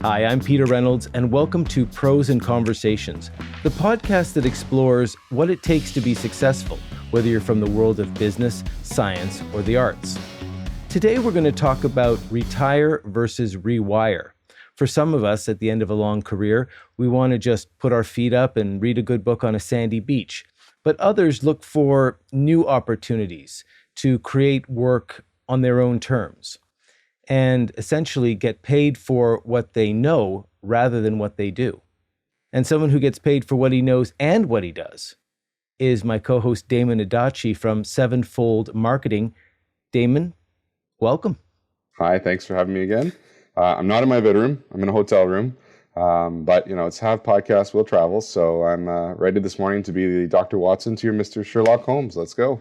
Hi, I'm Peter Reynolds, and welcome to Pros and Conversations, the podcast that explores what it takes to be successful, whether you're from the world of business, science, or the arts. Today, we're going to talk about retire versus rewire. For some of us, at the end of a long career, we want to just put our feet up and read a good book on a sandy beach. But others look for new opportunities to create work on their own terms and essentially get paid for what they know rather than what they do. And someone who gets paid for what he knows and what he does is my co-host Damon Adachi from Sevenfold Marketing. Damon, welcome. Hi, thanks for having me again. I'm not in my bedroom. I'm in a hotel room. But, it's Have Podcast Will Travel. So I'm ready this morning to be the Dr. Watson to your Mr. Sherlock Holmes. Let's go.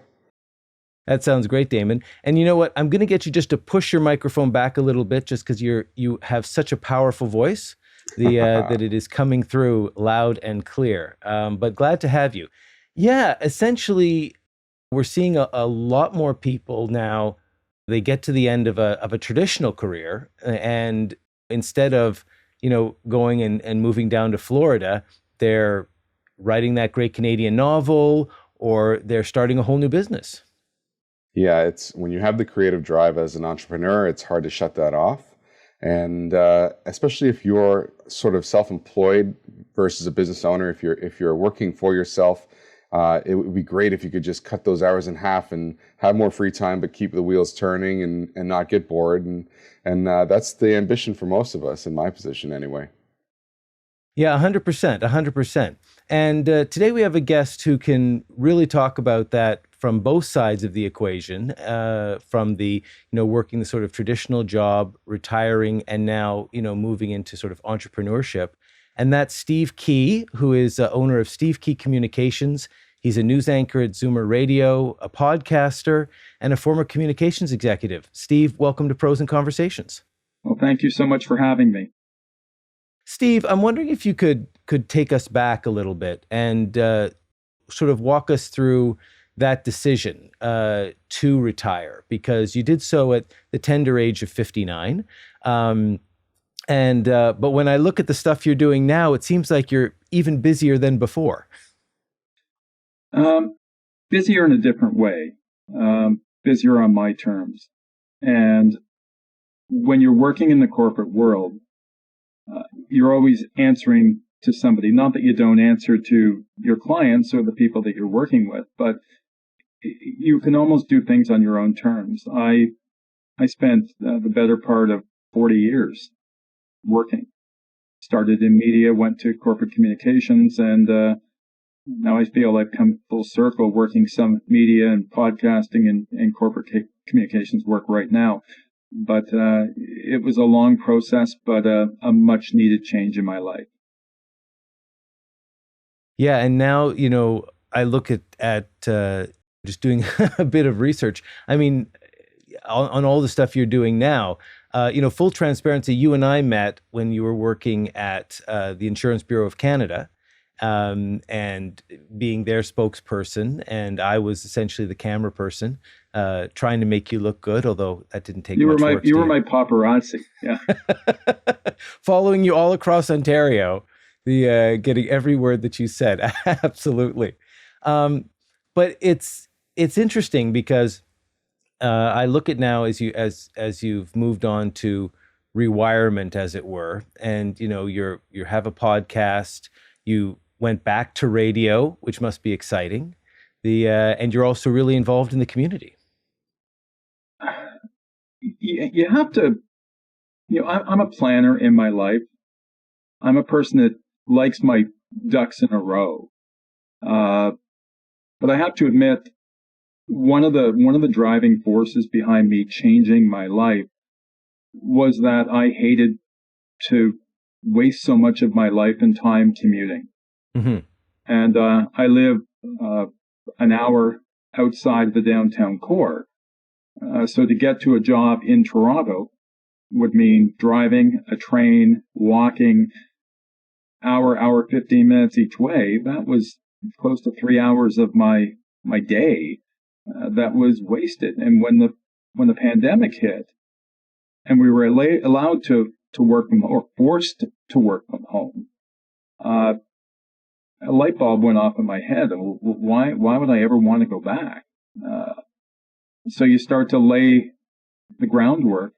That sounds great, Damon. And you know what? I'm going to get you just to push your microphone back a little bit just because you have such a powerful voice that it is coming through loud and clear. But glad to have you. Yeah, essentially, we're seeing a lot more people now. They get to the end of a traditional career, and instead of going and moving down to Florida, they're writing that great Canadian novel, or they're starting a whole new business. Yeah, it's when you have the creative drive as an entrepreneur, it's hard to shut that off. And especially if you're sort of self-employed versus a business owner, if you're working for yourself, it would be great if you could just cut those hours in half and have more free time, but keep the wheels turning and not get bored. And that's the ambition for most of us, in my position anyway. Yeah, 100%. And today we have a guest who can really talk about that from both sides of the equation, from the, working the sort of traditional job, retiring, and now, moving into sort of entrepreneurship. And that's Steve Kee, who is owner of Steve Kee Communications. He's a news anchor at Zoomer Radio, a podcaster, and a former communications executive. Steve, welcome to Pros and Conversations. Well, thank you so much for having me. Steve, I'm wondering if you could take us back a little bit and sort of walk us through that decision to retire, because you did so at the tender age of 59. But when I look at the stuff you're doing now, it seems like you're even busier than before. Busier in a different way, busier on my terms. And when you're working in the corporate world, you're always answering to somebody. Not that you don't answer to your clients or the people that you're working with, but you can almost do things on your own terms. I spent the better part of 40 years working. Started in media, went to corporate communications, and now I feel I've come full circle working some media and podcasting and corporate communications work right now. But it was a long process, but a much needed change in my life. Yeah, and now, I look at just doing a bit of research. I mean, on all the stuff you're doing now, full transparency, you and I met when you were working at the Insurance Bureau of Canada, and being their spokesperson, and I was essentially the camera person, trying to make you look good, although that didn't take much work. You were my paparazzi, yeah. Following you all across Ontario, getting every word that you said, absolutely. But it's interesting because I look at now as you've moved on to rewirement, as it were, and you have a podcast. You went back to radio, which must be exciting. And you're also really involved in the community. You have to, I'm a planner in my life. I'm a person that likes my ducks in a row. But I have to admit, one of the driving forces behind me changing my life was that I hated to waste so much of my life and time commuting. Mm-hmm. And I live an hour outside the downtown core. So to get to a job in Toronto would mean driving a train, walking, hour, 15 minutes each way. That was close to 3 hours of my day that was wasted. And when the pandemic hit and we were allowed to to work from or forced to work from home, a light bulb went off in my head. Why would I ever want to go back? So you start to lay the groundwork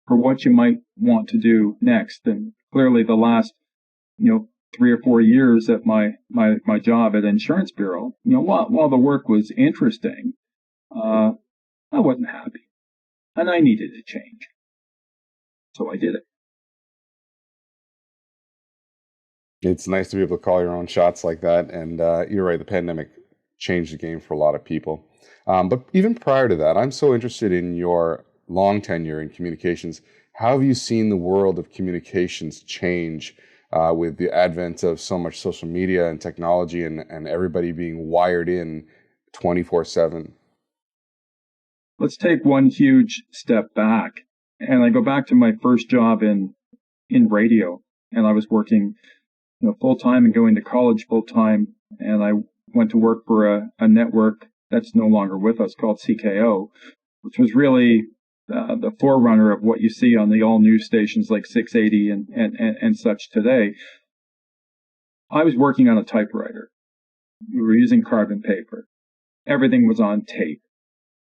for what you might want to do next. And clearly the last, 3 or 4 years at my job at Insurance Bureau, while the work was interesting, I wasn't happy and I needed to change. So I did it. It's nice to be able to call your own shots like that. And you're right, the pandemic changed the game for a lot of people. But even prior to that, I'm so interested in your long tenure in communications. How have you seen the world of communications change with the advent of so much social media and technology and everybody being wired in 24/7? Let's take one huge step back. And I go back to my first job in radio. And I was working full-time and going to college full-time. And I went to work for a network that's no longer with us called CKO, which was really the forerunner of what you see on the all-new stations like 680 and such today. I was working on a typewriter. We were using carbon paper. Everything was on tape.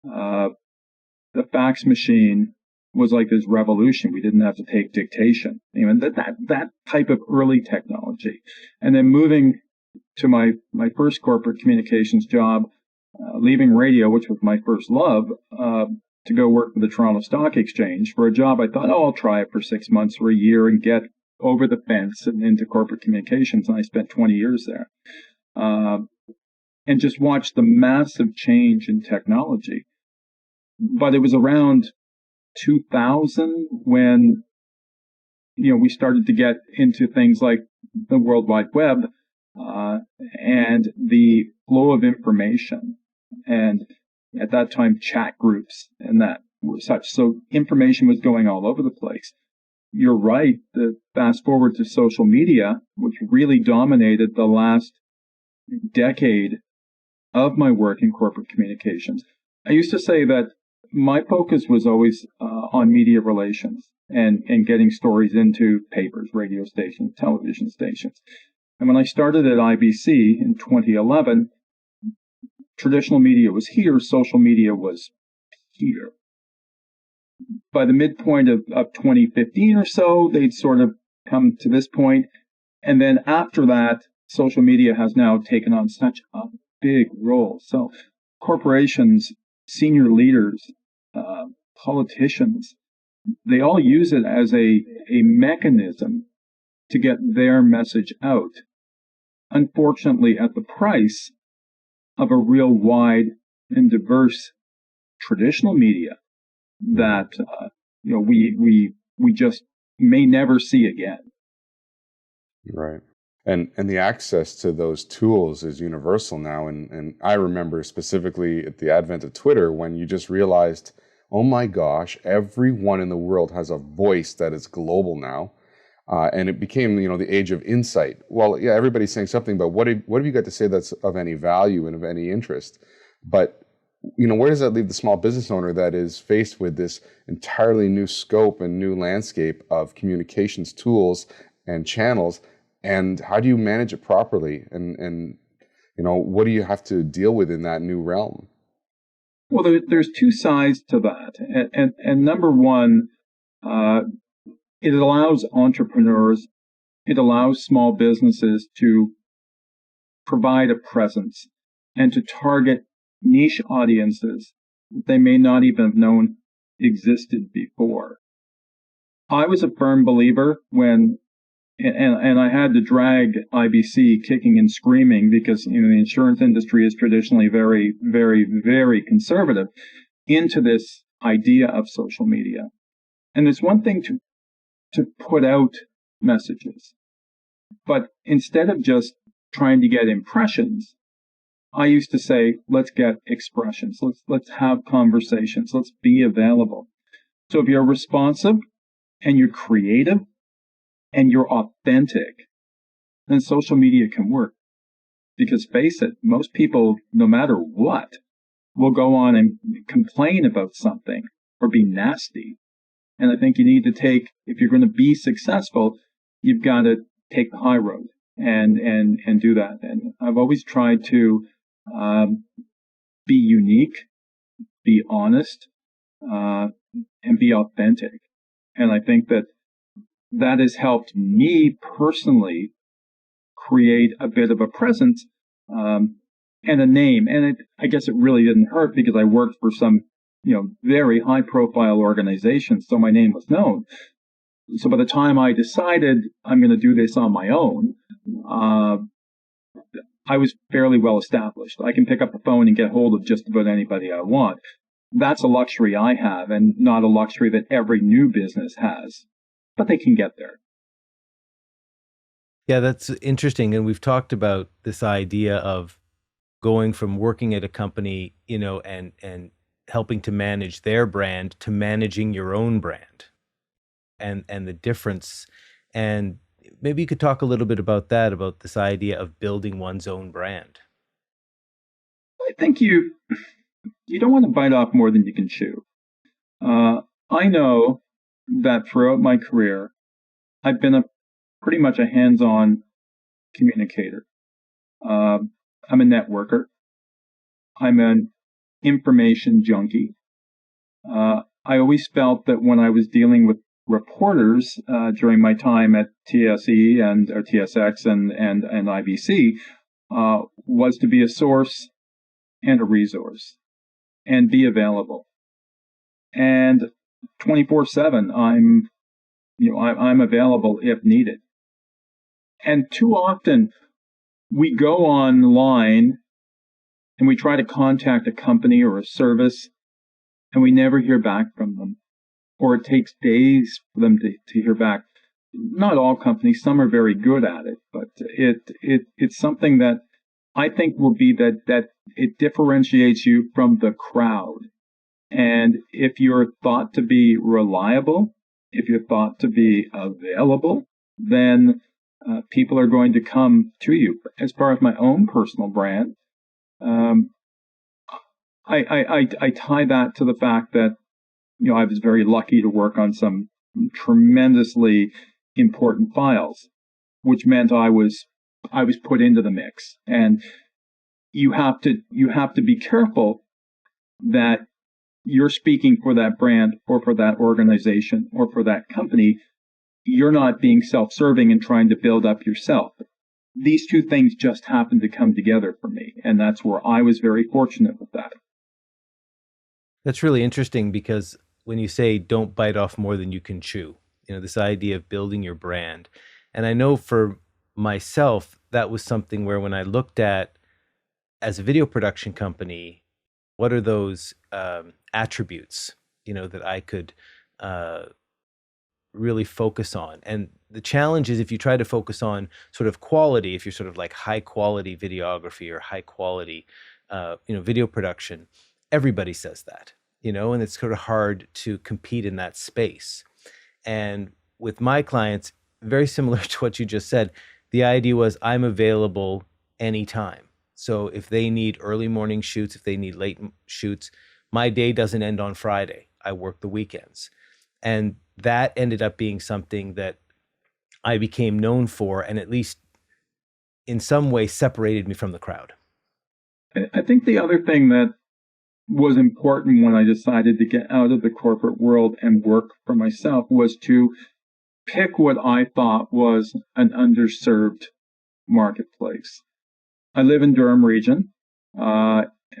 The fax machine was like this revolution. We didn't have to take dictation. That type of early technology. And then moving to my first corporate communications job, leaving radio, which was my first love, to go work for the Toronto Stock Exchange for a job I thought, I'll try it for 6 months or a year and get over the fence and into corporate communications. And I spent 20 years there. And just watched the massive change in technology. But it was around 2000 when, we started to get into things like the World Wide Web, and the flow of information. And at that time, chat groups and that were such. So information was going all over the place. You're right. The fast forward to social media, which really dominated the last decade of my work in corporate communications. I used to say that my focus was always on media relations and getting stories into papers, radio stations, television stations. And when I started at IBC in 2011, traditional media was here, social media was here. By the midpoint of 2015 or so, they'd sort of come to this point. And then after that, social media has now taken on such a big role. So corporations, senior leaders, politicians, they all use it as a mechanism to get their message out. Unfortunately, at the price of a real wide and diverse traditional media that we just may never see again. Right. And the access to those tools is universal now. And I remember specifically at the advent of Twitter when you just realized, oh my gosh, everyone in the world has a voice that is global now. And it became, the age of insight. Well, yeah, everybody's saying something, but what have you got to say that's of any value and of any interest? But, where does that leave the small business owner that is faced with this entirely new scope and new landscape of communications tools and channels? And how do you manage it properly? And what do you have to deal with in that new realm? Well, there's two sides to that. And number one, it allows entrepreneurs, it allows small businesses to provide a presence and to target niche audiences that they may not even have known existed before. I was a firm believer when, and I had to drag IBC kicking and screaming because the insurance industry is traditionally very, very, very conservative, into this idea of social media. And it's one thing to put out messages, but instead of just trying to get impressions, I used to say, let's get expressions. Let's have conversations. Let's be available. So if you're responsive and you're creative and you're authentic, then social media can work. Because face it, most people, no matter what, will go on and complain about something or be nasty. And I think you need to take, if you're going to be successful, you've got to take the high road and do that. And I've always tried to be unique, be honest, and be authentic. And I think that has helped me personally create a bit of a presence and a name. And I guess it really didn't hurt because I worked for some, very high profile organizations. So my name was known. So by the time I decided I'm going to do this on my own, I was fairly well established. I can pick up the phone and get hold of just about anybody I want. That's a luxury I have, and not a luxury that every new business has, but they can get there. Yeah, that's interesting. And we've talked about this idea of going from working at a company, and helping to manage their brand to managing your own brand and the difference. And maybe you could talk a little bit about that, about this idea of building one's own brand. I think you don't want to bite off more than you can chew. I know that throughout my career, I've been pretty much a hands-on communicator. I'm a networker. I'm an information junkie. I always felt that when I was dealing with reporters during my time at TSE or TSX and IBC was to be a source and a resource and be available. And 24/7, I'm available if needed. And too often we go online and we try to contact a company or a service and we never hear back from them. Or it takes days for them to hear back. Not all companies, some are very good at it, but it's something that I think will be that it differentiates you from the crowd. And if you're thought to be reliable, if you're thought to be available, then people are going to come to you. As far as my own personal brand, I tie that to the fact that I was very lucky to work on some tremendously important files, which meant I was put into the mix. And you have to be careful that you're speaking for that brand or for that organization or for that company. You're not being self-serving and trying to build up yourself. These two things just happened to come together for me, and that's where I was very fortunate with that. That's really interesting because when you say don't bite off more than you can chew, this idea of building your brand. And I know for myself, that was something where when I looked at, as a video production company, what are those attributes, that I could really focus on? And the challenge is if you try to focus on sort of quality, if you're sort of like high quality videography or high quality, video production, everybody says that. And it's sort of hard to compete in that space. And with my clients, very similar to what you just said, the idea was I'm available anytime. So if they need early morning shoots, if they need late shoots, my day doesn't end on Friday. I work the weekends. And that ended up being something that I became known for, and at least in some way separated me from the crowd. I think the other thing that was important when I decided to get out of the corporate world and work for myself was to pick what I thought was an underserved marketplace. I live in Durham region,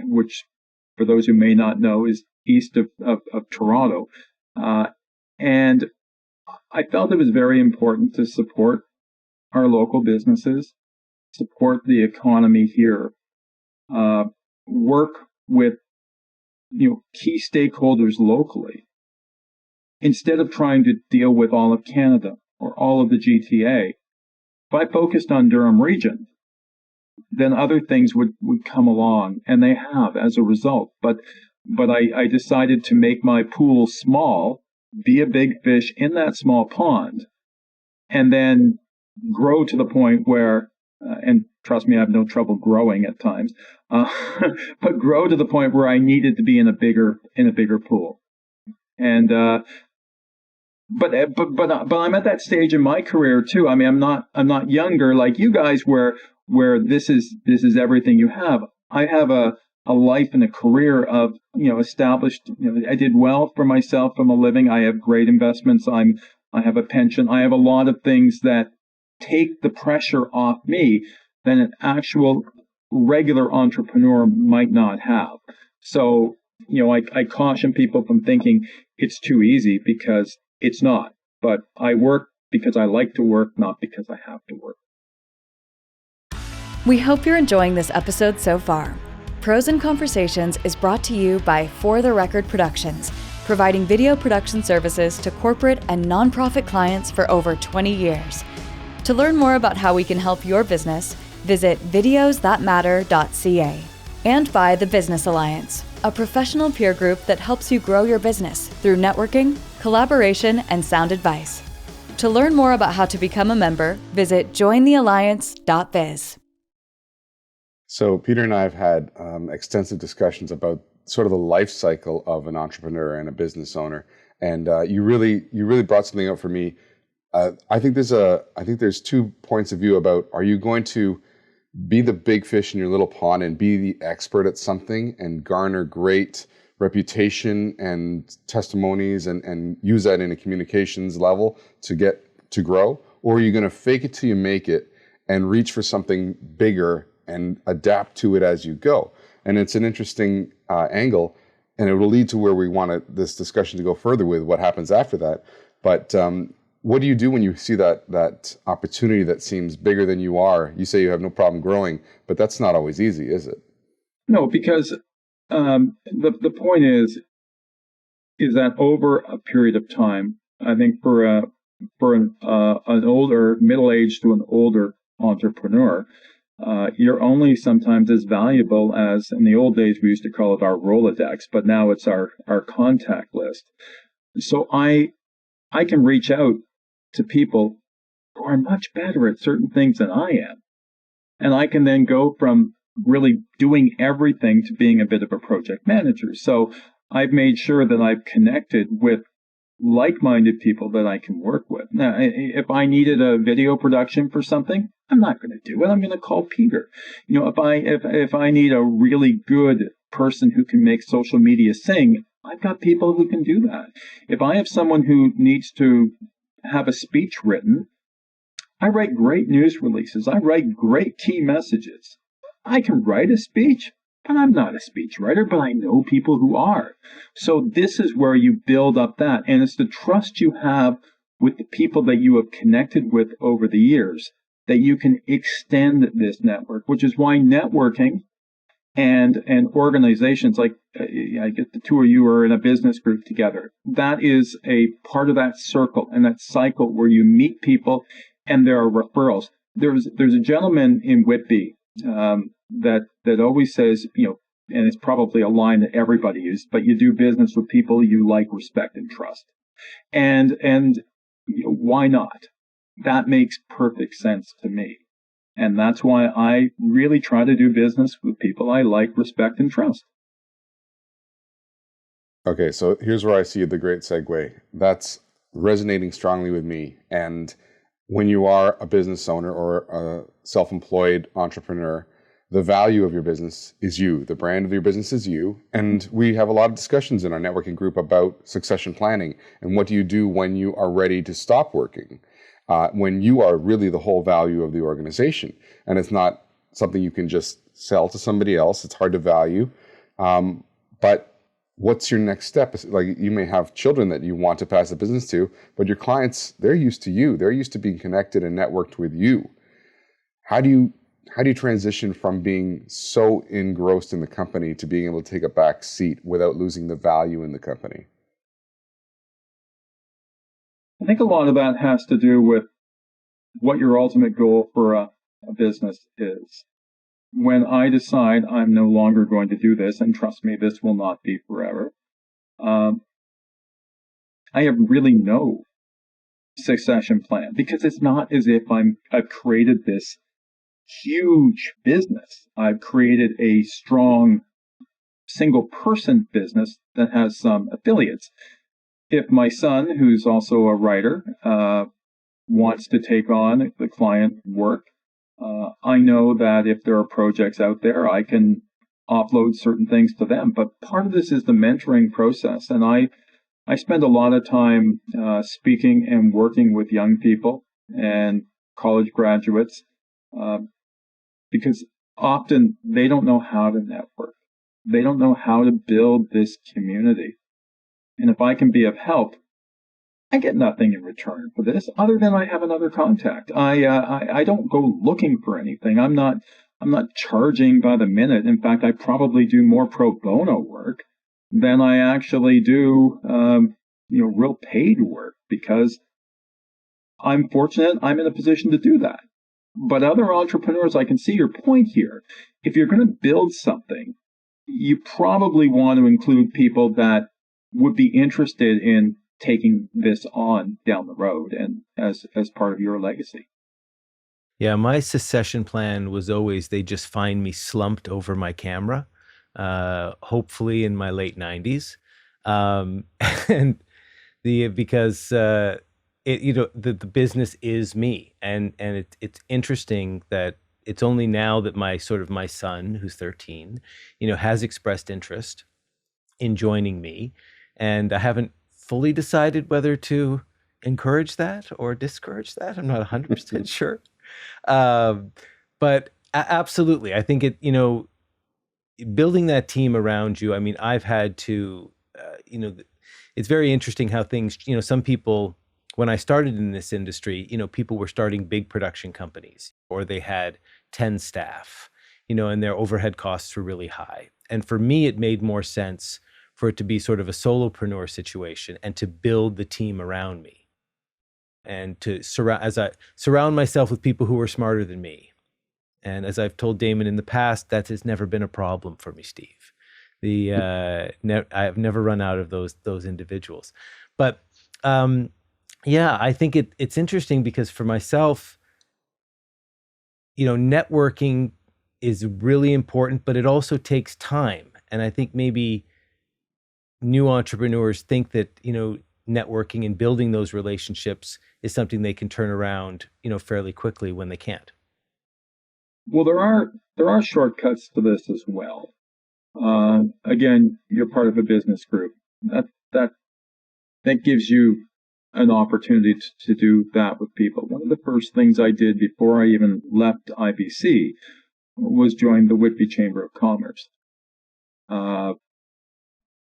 which for those who may not know is east of Toronto. And I felt it was very important to support our local businesses, support the economy here, work with key stakeholders locally, instead of trying to deal with all of Canada or all of the GTA. If I focused on Durham region, then other things would come along, and they have as a result. But I decided to make my pool small, be a big fish in that small pond, and then grow to the point where, and trust me, I have no trouble growing at times, but grow to the point where I needed to be in a bigger pool. And but I'm at that stage in my career too. I mean, I'm not younger like you guys where this is everything you have. I have a life and a career of, established, I did well for myself from a living. I have great investments. I have a pension. I have a lot of things that take the pressure off me than an actual regular entrepreneur might not have. So, I caution people from thinking it's too easy, because it's not. But I work because I like to work, not because I have to work. We hope you're enjoying this episode so far. Pros and Conversations is brought to you by For the Record Productions, providing video production services to corporate and nonprofit clients for over 20 years. To learn more about how we can help your business, visit videosthatmatter.ca. And by the Business Alliance, a professional peer group that helps you grow your business through networking, collaboration, and sound advice. To learn more about how to become a member, visit jointhealliance.biz. So Peter and I have had extensive discussions about sort of the life cycle of an entrepreneur and a business owner, and you really brought something up for me. I think there's 2 points of view about: are you going to be the big fish in your little pond and be the expert at something and garner great reputation and testimonies and use that in a communications level to grow, or are you going to fake it till you make it and reach for something bigger and adapt to it as you go? And it's an interesting angle, and it will lead to where we want this discussion to go further with what happens after that. But what do you do when you see that opportunity that seems bigger than you are? You say you have no problem growing, but that's not always easy, is it? No, because the point is that over a period of time, I think for an older, middle-aged to an older entrepreneur, you're only sometimes as valuable as, in the old days, we used to call it our Rolodex, but now it's our contact list. So I can reach out to people who are much better at certain things than I am. And I can then go from really doing everything to being a bit of a project manager. So I've made sure that I've connected with like-minded people that I can work with. Now, if I needed a video production for something, I'm not going to do it. I'm going to call Peter. If I need a really good person who can make social media sing, I've got people who can do that. If I have someone who needs to have a speech written, I write great news releases. I write great key messages. I can write a speech, but I'm not a speech writer, but I know people who are. So this is where you build up that. And it's the trust you have with the people that you have connected with over the years that you can extend this network, which is why networking and organizations like, I get the 2 of you are in a business group together. That is a part of that circle and that cycle where you meet people and there are referrals. There's a gentleman in Whitby that always says, and it's probably a line that everybody uses, but you do business with people you like, respect, and trust. And why not? That makes perfect sense to me. And that's why I really try to do business with people I like, respect, and trust. Okay, so here's where I see the great segue. That's resonating strongly with me. And when you are a business owner or a self-employed entrepreneur, the value of your business is you. The brand of your business is you. And we have a lot of discussions in our networking group about succession planning and what do you do when you are ready to stop working, when you are really the whole value of the organization. And it's not something you can just sell to somebody else. It's hard to value. But what's your next step? Like, you may have children that you want to pass the business to, but your clients, they're used to you. They're used to being connected and networked with you. How do you transition from being so engrossed in the company to being able to take a back seat without losing the value in the company? I think a lot of that has to do with what your ultimate goal for a business is. When I decide I'm no longer going to do this, and trust me, this will not be forever, I have really no succession plan, because it's not as if I've created this huge business. I've created a strong single person business that has some affiliates. if my son, who's also a writer, wants to take on the client work, I know that if there are projects out there, I can offload certain things to them. But part of this is the mentoring process. And I spend a lot of time speaking and working with young people and college graduates because often they don't know how to network. They don't know how to build this community. And if I can be of help, I get nothing in return for this other than I have another contact. I don't go looking for anything. I'm not charging by the minute. In fact, I probably do more pro bono work than I actually do, real paid work, because I'm fortunate I'm in a position to do that. But other entrepreneurs, I can see your point here. If you're going to build something, you probably want to include people that would be interested in taking this on down the road and as part of your legacy. Yeah, my succession plan was always they just find me slumped over my camera, hopefully in my late 90s. And because the business is me, and it's interesting that it's only now that my son, who's 13, has expressed interest in joining me, and I haven't fully decided whether to encourage that or discourage that. I'm not 100% sure. But absolutely, I think building that team around you. I mean, I've had to, it's very interesting how things, some people, when I started in this industry, people were starting big production companies, or they had 10 staff, and their overhead costs were really high. And for me, it made more sense for it to be sort of a solopreneur situation and to build the team around me, and to surround myself with people who are smarter than me. And as I've told Damon in the past, that has never been a problem for me, Steve. I've never run out of those individuals. But I think it's interesting because for myself, networking is really important, but it also takes time. And I think maybe new entrepreneurs think that, networking and building those relationships is something they can turn around, fairly quickly when they can't. Well, there are shortcuts to this as well. Again, you're part of a business group. That gives you an opportunity to do that with people. One of the first things I did before I even left IBC was join the Whitby Chamber of Commerce.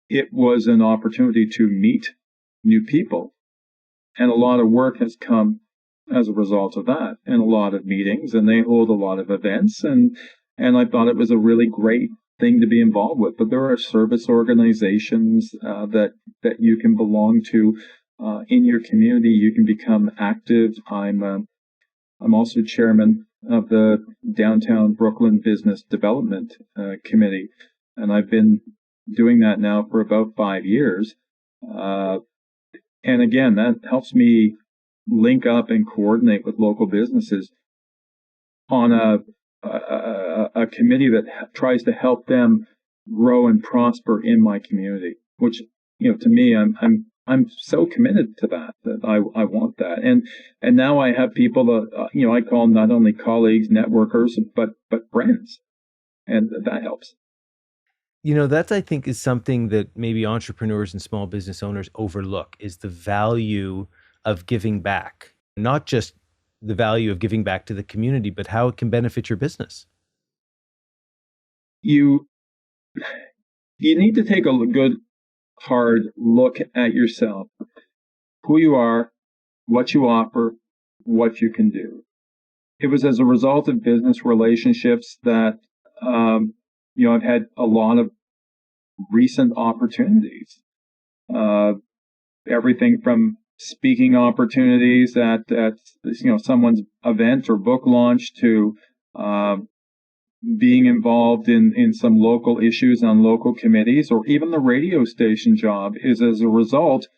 It was an opportunity to meet new people, and a lot of work has come as a result of that, and a lot of meetings, and they hold a lot of events, and I thought it was a really great thing to be involved with. But there are service organizations that you can belong to in your community. You can become active. I'm also chairman of the Downtown Brooklyn Business Development Committee, and I've been doing that now for about 5 years. And again, that helps me link up and coordinate with local businesses on a committee that tries to help them grow and prosper in my community, which, to me, I'm so committed to that I want that. And now I have people that, I call not only colleagues, networkers, but friends. And that helps. That I think is something that maybe entrepreneurs and small business owners overlook, is the value of giving back. Not just the value of giving back to the community, but how it can benefit your business. You need to take a good, hard look at yourself, who you are, what you offer, what you can do. It was as a result of business relationships that I've had a lot of recent opportunities. Everything from speaking opportunities at someone's event or book launch to being involved in some local issues on local committees, or even the radio station job is as a result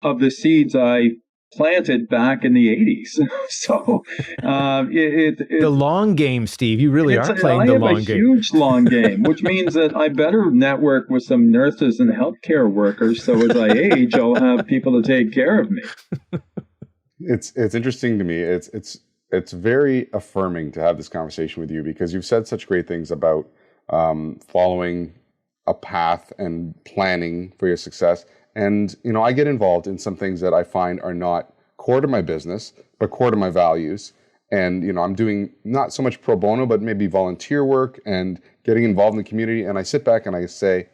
of the seeds I planted back in the 80s. So the long game, Steve. You really are playing the long game. I have a huge long game, which means that I better network with some nurses and healthcare workers, so as I age, I'll have people to take care of me. It's interesting to me. It's very affirming to have this conversation with you, because you've said such great things about following a path and planning for your success. And, I get involved in some things that I find are not core to my business, but core to my values. And, I'm doing not so much pro bono, but maybe volunteer work and getting involved in the community. And I sit back and I say,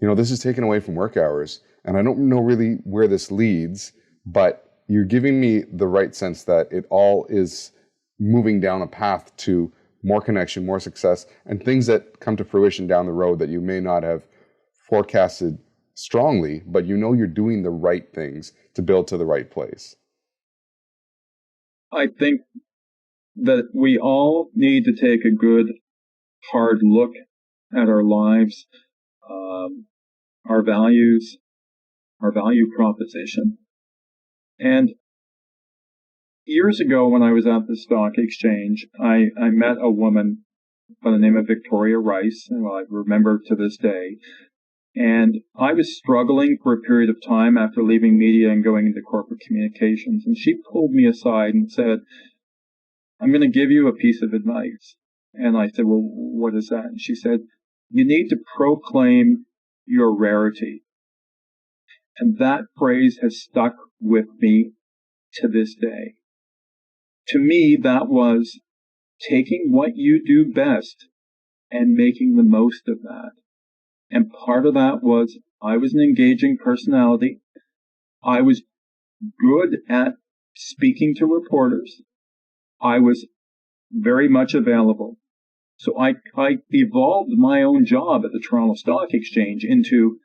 this is taken away from work hours. And I don't know really where this leads, but you're giving me the right sense that it all is moving down a path to more connection, more success, and things that come to fruition down the road that you may not have forecasted strongly, but you're doing the right things to build to the right place. I think that we all need to take a good, hard look at our lives, our values, our value proposition. And years ago, when I was at the stock exchange, I met a woman by the name of Victoria Rice, and I remember to this day. And I was struggling for a period of time after leaving media and going into corporate communications. And she pulled me aside and said, I'm going to give you a piece of advice. And I said, well, what is that? And she said, you need to proclaim your rarity. And that phrase has stuck with me to this day. To me, that was taking what you do best and making the most of that. And part of that was I was an engaging personality. I was good at speaking to reporters. I was very much available. So I evolved my own job at the Toronto Stock Exchange into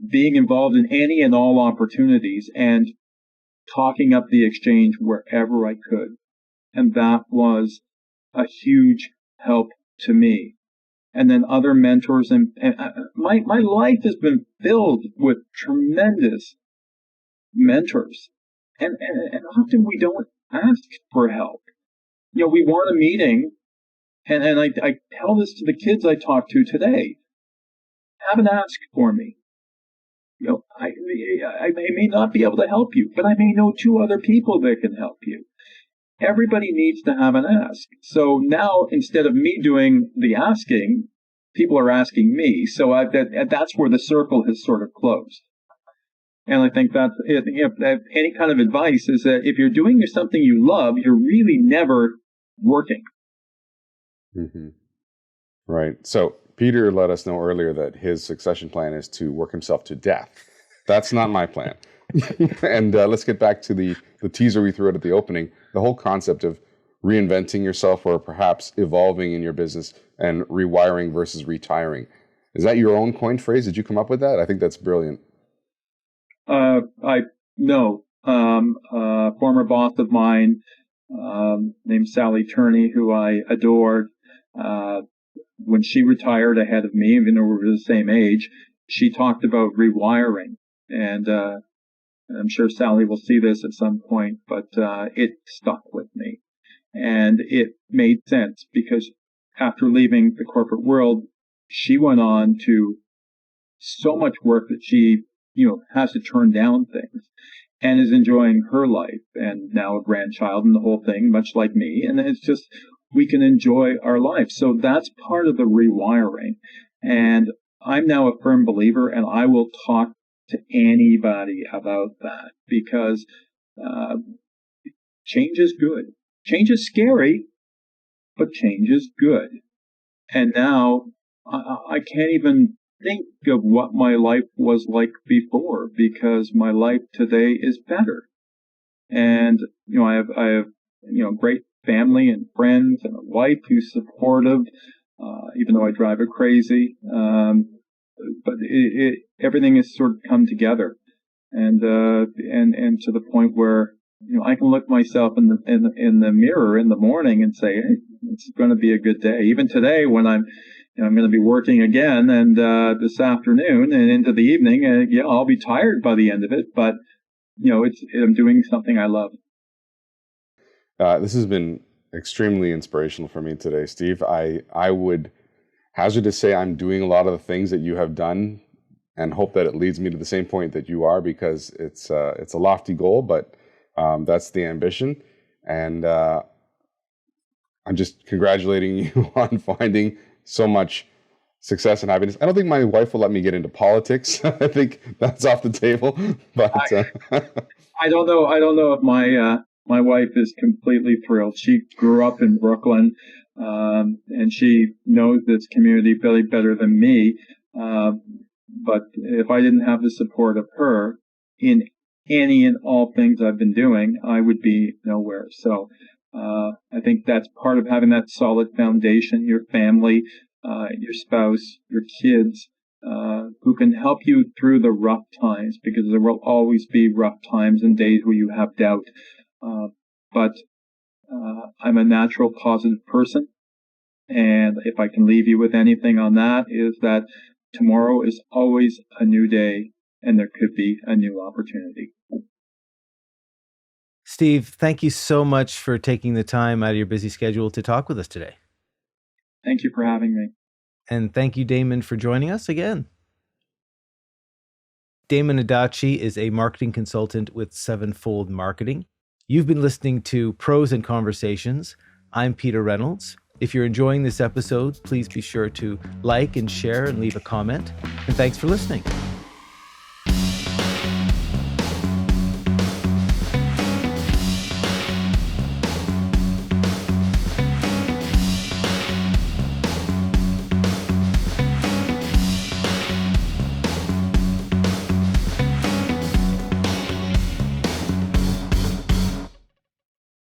being involved in any and all opportunities and talking up the exchange wherever I could. And that was a huge help to me. And then other mentors, and my life has been filled with tremendous mentors. And often we don't ask for help. We want a meeting, and I tell this to the kids I talk to today. Have an ask for me. I may not be able to help you, but I may know 2 other people that can help you. Everybody needs to have an ask. So now, instead of me doing the asking, people are asking me. So that's where the circle has sort of closed. And I think that any kind of advice is that if you're doing something you love, you're really never working. Mm-hmm. Right. So Peter let us know earlier that his succession plan is to work himself to death. That's not my plan. And let's get back to the teaser we threw out at the opening. The whole concept of reinventing yourself, or perhaps evolving in your business, and rewiring versus retiring. Is that your own coined phrase? Did you come up with that? I think that's brilliant. Former boss of mine, named Sally Turney, who I adored, when she retired ahead of me, even though we were the same age, she talked about rewiring. And I'm sure Sally will see this at some point, but it stuck with me. And it made sense, because after leaving the corporate world, she went on to so much work that she, has to turn down things, and is enjoying her life, and now a grandchild and the whole thing, much like me. And it's just, we can enjoy our life. So that's part of the rewiring. And I'm now a firm believer, and I will talk to anybody about that, because change is good. Change is scary, but change is good. And now I can't even think of what my life was like before, because my life today is better. And I have great family and friends, and a wife who's supportive, even though I drive her crazy. But everything has sort of come together, and to the point where I can look myself in the mirror in the morning and say, hey, it's going to be a good day. Even today, when I'm going to be working again, and this afternoon and into the evening, I'll be tired by the end of it. But I'm doing something I love. This has been extremely inspirational for me today, Steve. I would hazard to say I'm doing a lot of the things that you have done, and hope that it leads me to the same point that you are, because it's a lofty goal, but that's the ambition. And I'm just congratulating you on finding so much success and happiness. I don't think my wife will let me get into politics. I think that's off the table. But I don't know. I don't know if my wife is completely thrilled. She grew up in Brooklyn, and she knows this community really better than me. But if I didn't have the support of her in any and all things I've been doing, I would be nowhere. So I think that's part of having that solid foundation, your family, your spouse, your kids, who can help you through the rough times, because there will always be rough times and days where you have doubt. But I'm a natural positive person. And if I can leave you with anything on that, is that tomorrow is always a new day, and there could be a new opportunity. Steve, thank you so much for taking the time out of your busy schedule to talk with us today. Thank you for having me. And thank you, Damon, for joining us again. Damon Adachi is a marketing consultant with Sevenfold Marketing. You've been listening to Pros and Conversations. I'm Peter Reynolds. If you're enjoying this episode, please be sure to like and share and leave a comment. And thanks for listening.